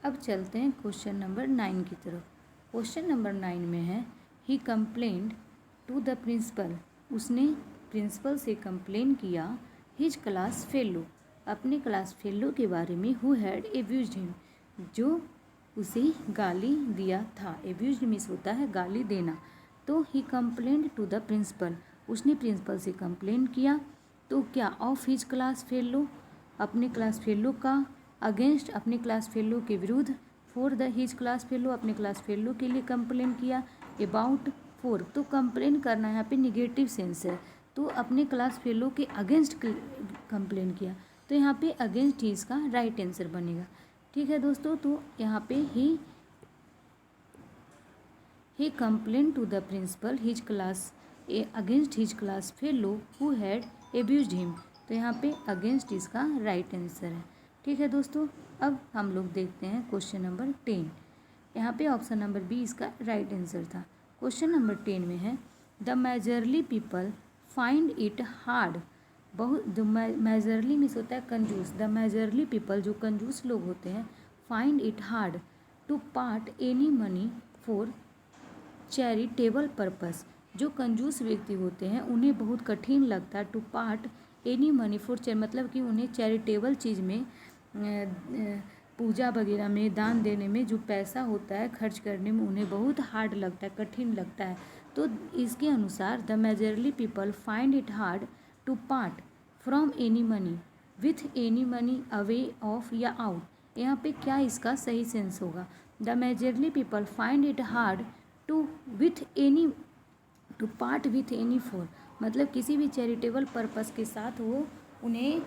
अब चलते हैं क्वेश्चन नंबर 9 की तरफ। क्वेश्चन नंबर 9 में है ही कंप्लेंड टू द प्रिंसिपल, उसने प्रिंसिपल से कंप्लेन किया हिज क्लास फेलो, अपने क्लास फेलो के बारे में हु हैड एब्यूज्ड हिम, जो उसे गाली दिया था। एब्यूज्ड मीन्स होता है गाली देना। तो ही कंप्लेंड टू द प्रिंसिपल, उसने प्रिंसिपल से कंप्लेन किया। तो क्या ऑफ हिज क्लास फेलो, अपने क्लास फेलो का, अगेंस्ट अपने क्लास फेलो के विरुद्ध, for the his class fellow अपने क्लास फेलो के लिए कंप्लेन किया, अबाउट फॉर तो कंप्लेन करना यहाँ पे निगेटिव सेंस है, तो अपने क्लास फेलो के अगेंस्ट कंप्लेन किया, तो यहाँ पे अगेंस्ट ही इसका राइट आंसर बनेगा। ठीक है दोस्तों, तो यहाँ पे ही complain to the principal his class against his class fellow who had abused him, तो यहाँ पे अगेंस्ट इसका राइट आंसर है। ठीक है दोस्तों, अब हम लोग देखते हैं क्वेश्चन नंबर 10। यहाँ पे ऑप्शन नंबर बी इसका राइट आंसर था। क्वेश्चन नंबर 10 में है the majorly people find it hard, बहुत जो मेजरली मीन्स होता है कंजूस, द मेजरली पीपल जो कंजूस लोग होते हैं, find it hard to part any money for charitable purpose, जो कंजूस व्यक्ति होते हैं उन्हें बहुत कठिन लगता है to part any money for मतलब कि उन्हें चैरिटेबल चीज़ में पूजा वगैरह में दान देने में जो पैसा होता है खर्च करने में उन्हें बहुत हार्ड लगता है, कठिन लगता है। तो इसके अनुसार the majorly people find it hard to part from any money with any money away of या आउट, यहाँ पे क्या इसका सही सेंस होगा। The majorly people find it hard to with any to part with any for, मतलब किसी भी चैरिटेबल पर्पस के साथ वो उन्हें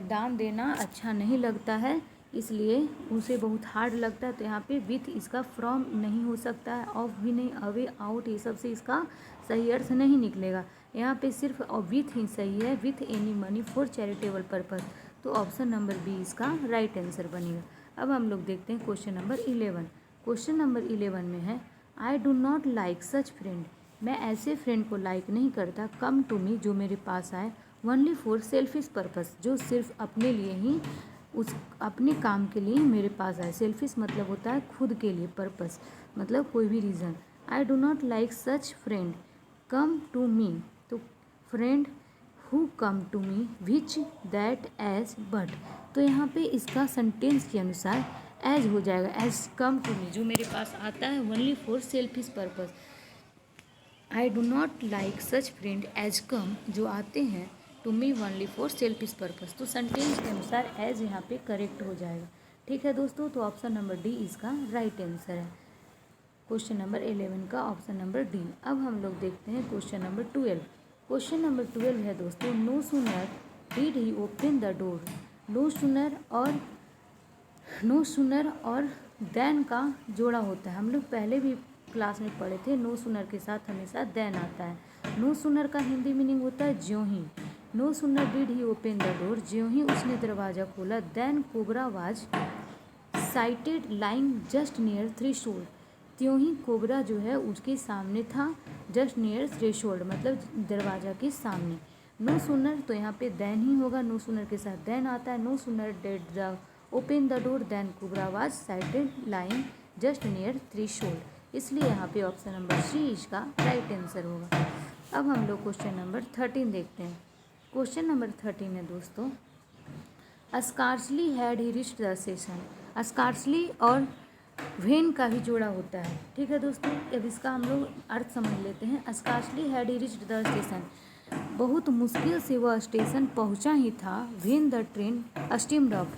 दान देना अच्छा नहीं लगता है, इसलिए उसे बहुत हार्ड लगता है। तो यहाँ पे विथ इसका फ्रॉम नहीं हो सकता है, ऑफ भी नहीं, अवे आउट ये सब से इसका सही अर्थ नहीं निकलेगा। यहाँ पे सिर्फ विथ ही सही है, with any money for charitable purpose, तो ऑप्शन नंबर बी इसका राइट आंसर बनेगा। अब हम लोग देखते हैं क्वेश्चन नंबर 11। क्वेश्चन नंबर 11 में है आई do not like such friend, मैं ऐसे फ्रेंड को लाइक नहीं करता, कम टू मी जो मेरे पास आए, ओनली फॉर सेल्फिश पर्पस जो सिर्फ अपने लिए ही, उस अपने काम के लिए मेरे पास आए। सेल्फिश मतलब होता है खुद के लिए, पर्पस मतलब कोई भी reason. I do not like such friend come to me, तो friend who come to me which that as but, तो यहाँ पे इसका सेंटेंस के अनुसार एज हो जाएगा, एज कम टू मी जो मेरे पास आता है only for selfish purpose. I do not like such friend as come जो आते हैं to me only for selfish purpose, तो सेंटेंस के अनुसार एज यहाँ पे करेक्ट हो जाएगा। ठीक है दोस्तों, तो ऑप्शन नंबर डी इसका राइट आंसर है। क्वेश्चन नंबर 11 का ऑप्शन नंबर डी। अब हम लोग देखते हैं क्वेश्चन नंबर 12। क्वेश्चन नंबर 12 है दोस्तों no sooner did he open the door, no sooner और देन का जोड़ा होता है। हम लोग पहले भी क्लास में पढ़े थे, नो सूनर के साथ हमेशा देन आता है। नो सूनर का हिंदी मीनिंग होता है ज्यों ही, no sooner did he open the door, ज्यों ही उसने दरवाज़ा खोला, then cobra was sighted lying just near threshold, त्यों ही कोबरा जो है उसके सामने था, जस्ट नियर थ्रेशोल्ड मतलब दरवाज़ा के सामने। नो सूनर तो यहाँ पे देन ही होगा, नो सूनर के साथ देन आता है। No sooner did the open the door then cobra was sighted lying just near threshold, इसलिए यहाँ पे ऑप्शन नंबर सी इसका राइट आंसर होगा। अब हम लोग क्वेश्चन नंबर 13 देखते हैं। क्वेश्चन नंबर 13 है दोस्तों scarcely had he reached the station, scarcely और व्हेन का भी जोड़ा होता है। ठीक है दोस्तों, अब इसका हम लोग अर्थ समझ लेते हैं। Scarcely had he reached the station, बहुत मुश्किल से वह स्टेशन पहुंचा ही था, when the train steamed up,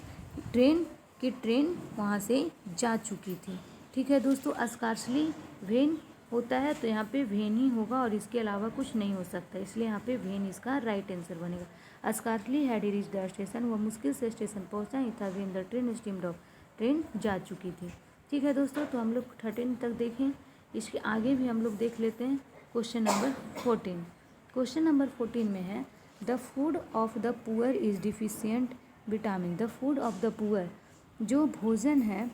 train वहाँ से जा चुकी थी। ठीक है दोस्तों, स्कार्सली व्हेन होता है तो यहाँ पे व्हेन ही होगा और इसके अलावा कुछ नहीं हो सकता, इसलिए यहाँ पे व्हेन इसका राइट आंसर बनेगा। Scarcely had he reached the station, वह मुश्किल से स्टेशन पहुँचा ही था, when the train steamed up, train जा चुकी थी। ठीक है दोस्तों, तो हम लोग 13 तक देखें, इसके आगे भी हम लोग देख लेते हैं। Question number 14। क्वेश्चन नंबर 14 में है the food of the poor is deficient vitamin, the food of the poor जो भोजन है,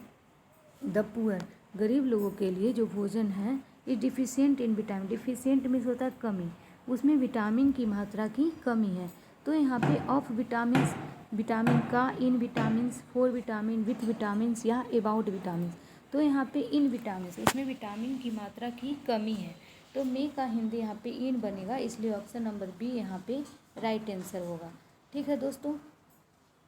द पुअर गरीब लोगों के लिए जो भोजन है, is deficient in vitamin, deficient means होता है कमी, उसमें विटामिन की मात्रा की कमी है। तो यहाँ पे ऑफ विटामिन विटामिन का, in vitamins, for vitamin, with vitamins या अबाउट विटामिन। तो यहाँ पे इन विटामिन्स, इसमें विटामिन की मात्रा की कमी है, तो मे का हिंदी यहाँ पे इन बनेगा, इसलिए ऑप्शन नंबर बी यहाँ पे राइट आंसर होगा। ठीक है दोस्तों,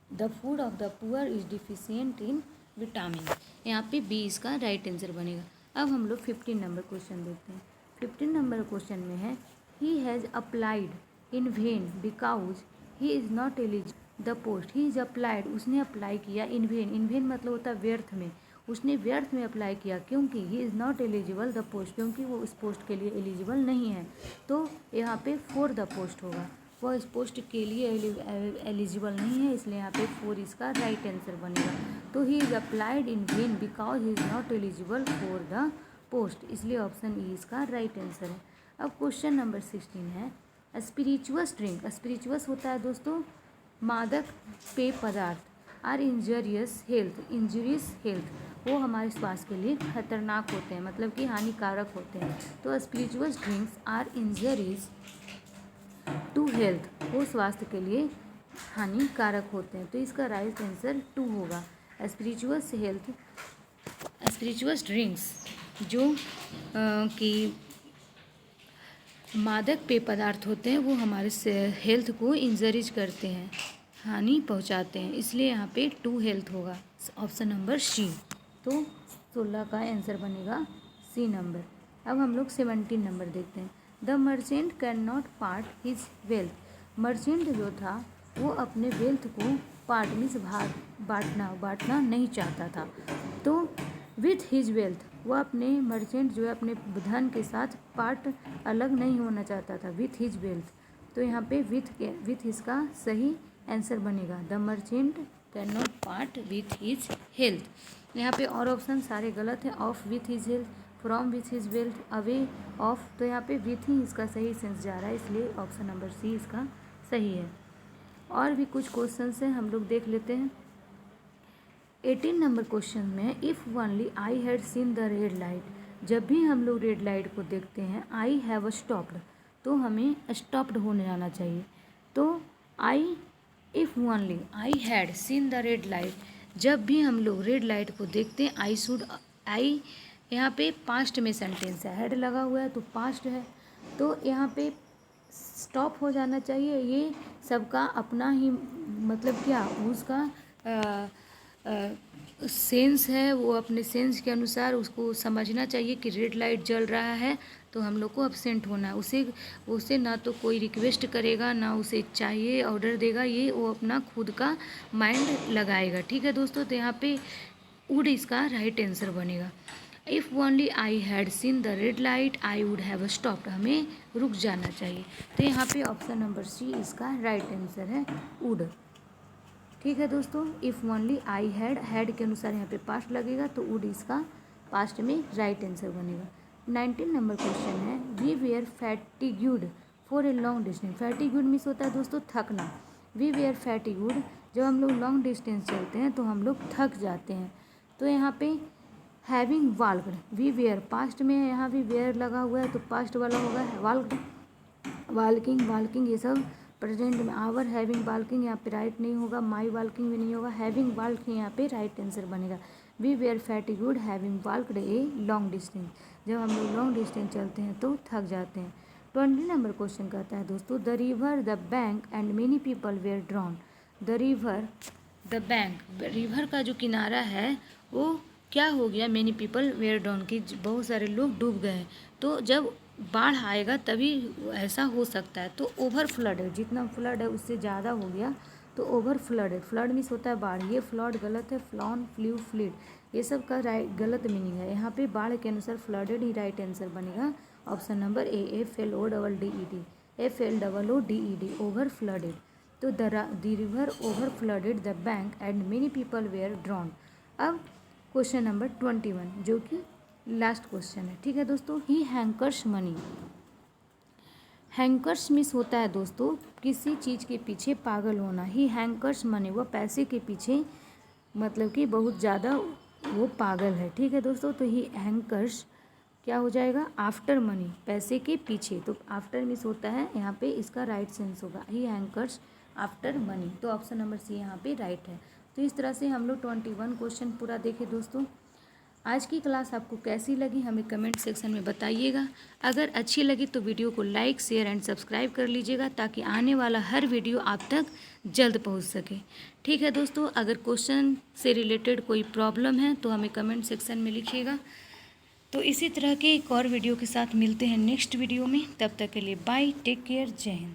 the food of the poor is deficient in vitamin, यहाँ पे बी इसका राइट आंसर बनेगा। अब हम लोग 15 नंबर क्वेश्चन देखते हैं। 15 नंबर क्वेश्चन में है, he has applied in when because he is not eligible the post. He is applied, उसने अप्लाई किया, इन वेन, इन वेन मतलब होता है व्यर्थ में, उसने व्यर्थ में अप्लाई किया, क्योंकि he is not eligible the post, क्योंकि वो उस पोस्ट के लिए एलिजिबल नहीं है। तो यहाँ पे फॉर द पोस्ट होगा, वह इस पोस्ट के लिए एलिजिबल नहीं है, इसलिए यहाँ पे फॉर इसका राइट आंसर बनेगा। तो he is applied in when because he is not eligible for the post, इसलिए ऑप्शन ई इसका राइट आंसर है। अब क्वेश्चन नंबर 16 है, स्पिरिचुअस ड्रिंक, स्पिरिचुअस होता है दोस्तों मादक पेय पदार्थ, are injurious health, injurious health, वो हमारे स्वास्थ्य के लिए खतरनाक होते हैं, मतलब कि हानिकारक होते हैं। तो spirituous drinks are injurious to health, वो स्वास्थ्य के लिए हानिकारक होते हैं, तो इसका राइट आंसर 2 होगा। स्पिरिचुअस हेल्थ, स्पिरिचुअस ड्रिंक्स जो कि मादक पेय पदार्थ होते हैं, वो हमारे हेल्थ को इंजरीज करते हैं, हानि पहुंचाते हैं, इसलिए यहाँ पे 2 हेल्थ होगा, ऑप्शन नंबर सी। तो 16 का आंसर बनेगा सी नंबर। अब हम लोग 17 नंबर देखते हैं। The merchant can not part his wealth, merchant जो था वो अपने वेल्थ को पार्ट मीन्स बांटना नहीं चाहता था। तो विथ हिज वेल्थ, वह अपने मर्चेंट जो है अपने धन के साथ पार्ट अलग नहीं होना चाहता था, विथ हिज वेल्थ। तो यहाँ पे विथ इसका सही आंसर बनेगा, the merchant can not part with his health. यहाँ पे और ऑप्शन सारे गलत हैं, of with his health, from with his wealth, away of, तो यहाँ पे विथ ही इसका सही सेंस जा रहा है, इसलिए ऑप्शन नंबर सी इसका सही है। और भी कुछ क्वेश्चन हैं, हम लोग देख लेते हैं। 18 नंबर क्वेश्चन में, if only I had seen the red light, जब भी हम लोग रेड लाइट को देखते हैं, आई हैव स्टॉप्ड, तो हमें स्टॉप्ड होने जाना चाहिए। तो I, if only I had seen the red light, जब भी हम लोग रेड लाइट को देखते हैं, आई शुड, आई यहाँ पे पास्ट में सेंटेंस है, हेड लगा हुआ है तो पास्ट है, तो यहाँ पे स्टॉप हो जाना चाहिए। ये सबका अपना ही मतलब क्या उसका सेंस है, वो अपने सेंस के अनुसार उसको समझना चाहिए कि रेड लाइट जल रहा है तो हम लोग को अब्सेंट होना है। उसे ना तो कोई रिक्वेस्ट करेगा, ना उसे चाहिए ऑर्डर देगा, ये वो अपना खुद का माइंड लगाएगा। ठीक है दोस्तों, तो यहाँ पे वुड इसका राइट आंसर बनेगा। If only I had seen the red light I would have stopped, हमें रुक जाना चाहिए। तो यहाँ पे ऑप्शन नंबर सी इसका राइट आंसर है, वुड। ठीक है दोस्तों, इफ़ ओनली आई हैड के अनुसार यहाँ पे पास्ट लगेगा, तो वुड इसका पास्ट में राइट आंसर बनेगा। 19 नंबर क्वेश्चन है, we were fatigued for a long distance, fatigued means होता है दोस्तों थकना। वी वेयर फैटिग्यूड, जब हम लोग लॉन्ग डिस्टेंस चलते हैं तो हम लोग थक जाते हैं। तो यहाँ पे हैविंग वाल्क्ड, वी वेयर पास्ट में है, यहाँ भी वेयर लगा हुआ है तो पास्ट वाला होगा वाल्क्ड, वाल्किंग ये सब प्रेजेंट में। आवर हैविंग वाल्किंग यहाँ पे राइट नहीं होगा, माई वाल्किंग भी नहीं होगा, हैविंग वाल्क यहाँ पे राइट आंसर बनेगा। We were fatigued having walked a long distance, जब हम लोग लॉन्ग डिस्टेंस चलते हैं तो थक जाते हैं। 20 नंबर क्वेश्चन कहता है दोस्तों, the river the bank and many people were drawn, the river the bank, river का जो किनारा है वो क्या हो गया, मेनी पीपल वेयर ड्रॉन, की बहुत सारे लोग डूब गए। तो जब बाढ़ आएगा तभी ऐसा हो सकता है। तो ओवर फ्लड है, जितना फ्लड है उससे ज़्यादा हो गया तो ओवर फ्लड है। फ्लड मीन्स होता है बाढ़, ये फ्लड गलत है, फ्लॉन फ्लू फ्लीड ये सब का राइट गलत मीनिंग है। यहाँ पे बाढ़ के अनुसार फ्लडेड ही राइट आंसर बनेगा, option number A, FLOODED, FLOODED, over flooded. तो the river over flooded the bank and many people were drawn. अब क्वेश्चन नंबर 21 जो कि लास्ट क्वेश्चन है। ठीक है दोस्तों, ही हैंकर्स मनी, हैंकर्स मिस होता है दोस्तों किसी चीज़ के पीछे पागल होना। ही हैंकर्स मनी, वह पैसे के पीछे मतलब कि बहुत ज़्यादा वो पागल है। ठीक है दोस्तों, तो ही हैंकर्स क्या हो जाएगा, आफ्टर मनी, पैसे के पीछे। तो आफ्टर मिस होता है यहाँ पे, इसका राइट सेंस होगा ही हैंकर्स आफ्टर मनी। तो ऑप्शन नंबर सी यहाँ पे राइट है। तो इस तरह से हम लोग 21 क्वेश्चन पूरा देखे दोस्तों। आज की क्लास आपको कैसी लगी हमें कमेंट सेक्शन में बताइएगा। अगर अच्छी लगी तो वीडियो को लाइक शेयर एंड सब्सक्राइब कर लीजिएगा ताकि आने वाला हर वीडियो आप तक जल्द पहुंच सके। ठीक है दोस्तों, अगर क्वेश्चन से रिलेटेड कोई प्रॉब्लम है तो हमें कमेंट सेक्शन में लिखिएगा। तो इसी तरह के एक और वीडियो के साथ मिलते हैं नेक्स्ट वीडियो में। तब तक के लिए बाय, टेक केयर, जय हिंद।